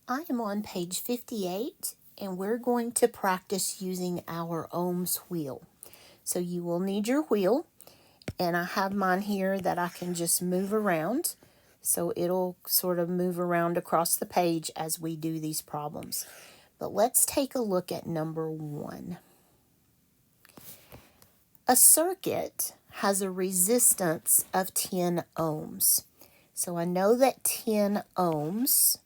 I am on page 58 and we're going to practice using our Ohm's wheel. So you will need your wheel, and I have mine here that I can just move around. So it'll sort of move around across the page as we do these problems. But let's take a look at number 1. A circuit has a resistance of 10 ohms. So I know that 10 ohms,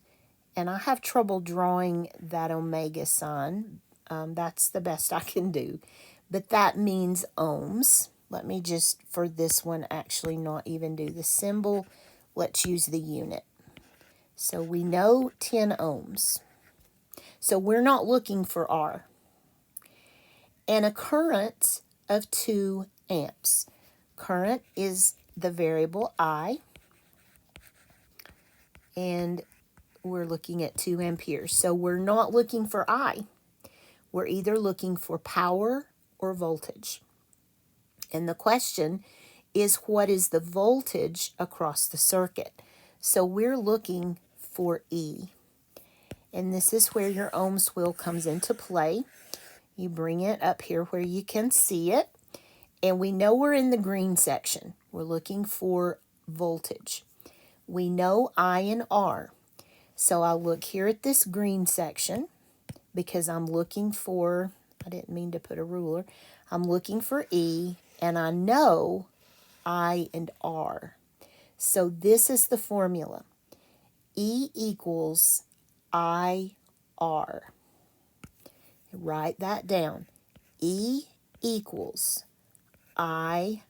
and I have trouble drawing that omega sign. That's the best I can do. But that means ohms. Let me just, for this one, actually not even do the symbol. Let's use the unit. So we know 10 ohms. So we're not looking for R. And a current of 2 amps. Current is the variable I, and we're looking at 2 amperes. So we're not looking for I. We're either looking for power or voltage. And the question is, what is the voltage across the circuit? So we're looking for E. And this is where your Ohm's wheel comes into play. You bring it up here where you can see it. And we know we're in the green section. We're looking for voltage. We know I and R. So I'll look here at this green section because I'm looking for, I didn't mean to put a ruler, I'm looking for E, and I know I and R. So this is the formula. E equals IR. Write that down. E equals IR.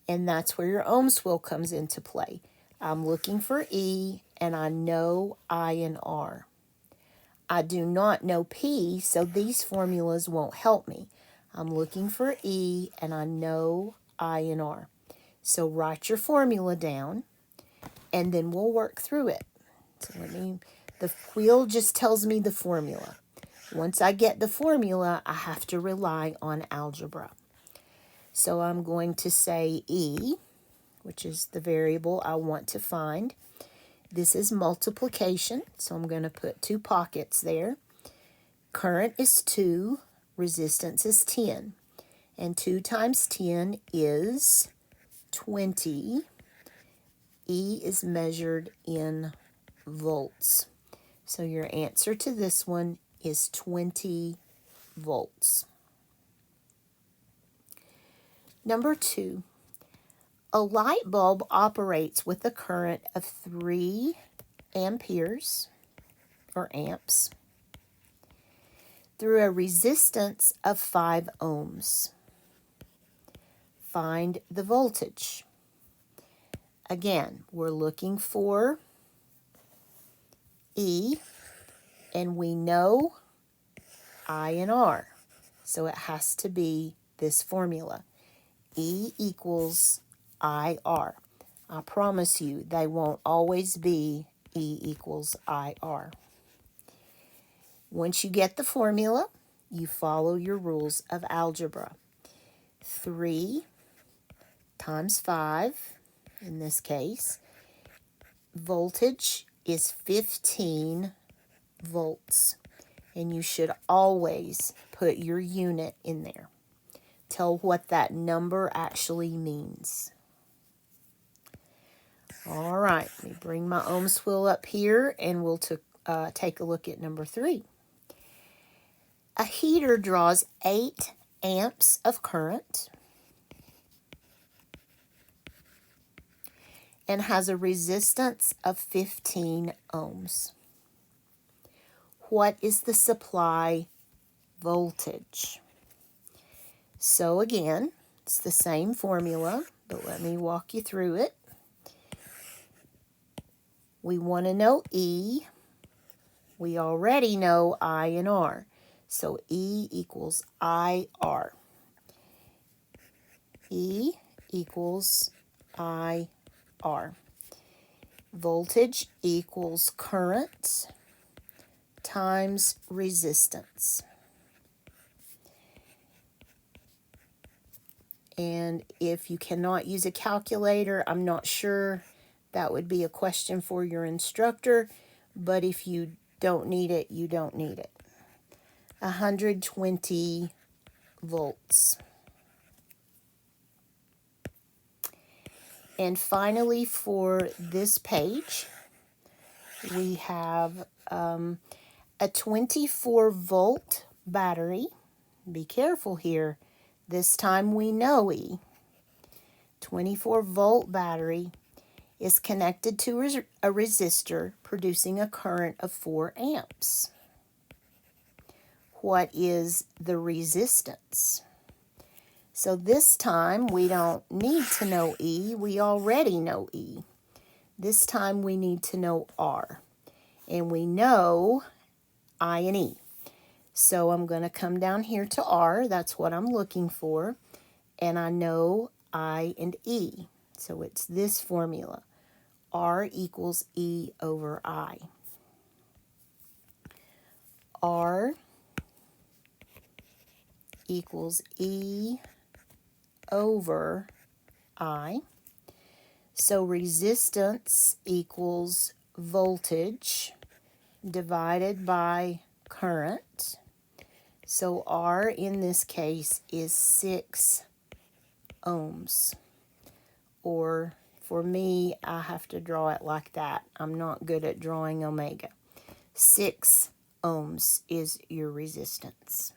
And that's where your Ohm's wheel comes into play. I'm looking for E, and I know I and R. I do not know P, so these formulas won't help me. I'm looking for E, and I know I and R. So write your formula down, and then we'll work through it. So the wheel just tells me the formula. Once I get the formula, I have to rely on algebra. So I'm going to say E, which is the variable I want to find. This is multiplication, so I'm going to put 2 pockets there. Current is 2, resistance is 10. And 2 times 10 is 20. E is measured in volts. So your answer to this one is 20 volts. Number 2, a light bulb operates with a current of 3 amperes, or amps, through a resistance of 5 ohms. Find the voltage. Again, we're looking for E, and we know I and R. So it has to be this formula. E equals IR. I promise you, they won't always be E equals IR. Once you get the formula, you follow your rules of algebra. 3 times 5, in this case, voltage is 15 volts. And you should always put your unit in there. Tell what that number actually means. All right, let me bring my Ohm's wheel up here, and we'll take a look at number 3. A heater draws 8 amps of current and has a resistance of 15 ohms. What is the supply voltage? So again, it's the same formula, but let me walk you through it. We want to know E. We already know I and R. So E equals IR. E equals IR. Voltage equals current times resistance. And if you cannot use a calculator, I'm not sure, that would be a question for your instructor, but if you don't need it, you don't need it. 120 volts. And finally, for this page, we have a 24 volt battery. Be careful here. This time we know E. 24 volt battery is connected to a resistor producing a current of 4 amps. What is the resistance? So this time we don't need to know E. We already know E. This time we need to know R. And we know I and E. So I'm going to come down here to R. That's what I'm looking for. And I know I and E. So it's this formula. R equals E over I. R equals E over I. So resistance equals voltage divided by current. So R in this case is 6 ohms. Or for me, I have to draw it like that. I'm not good at drawing omega. 6 ohms is your resistance.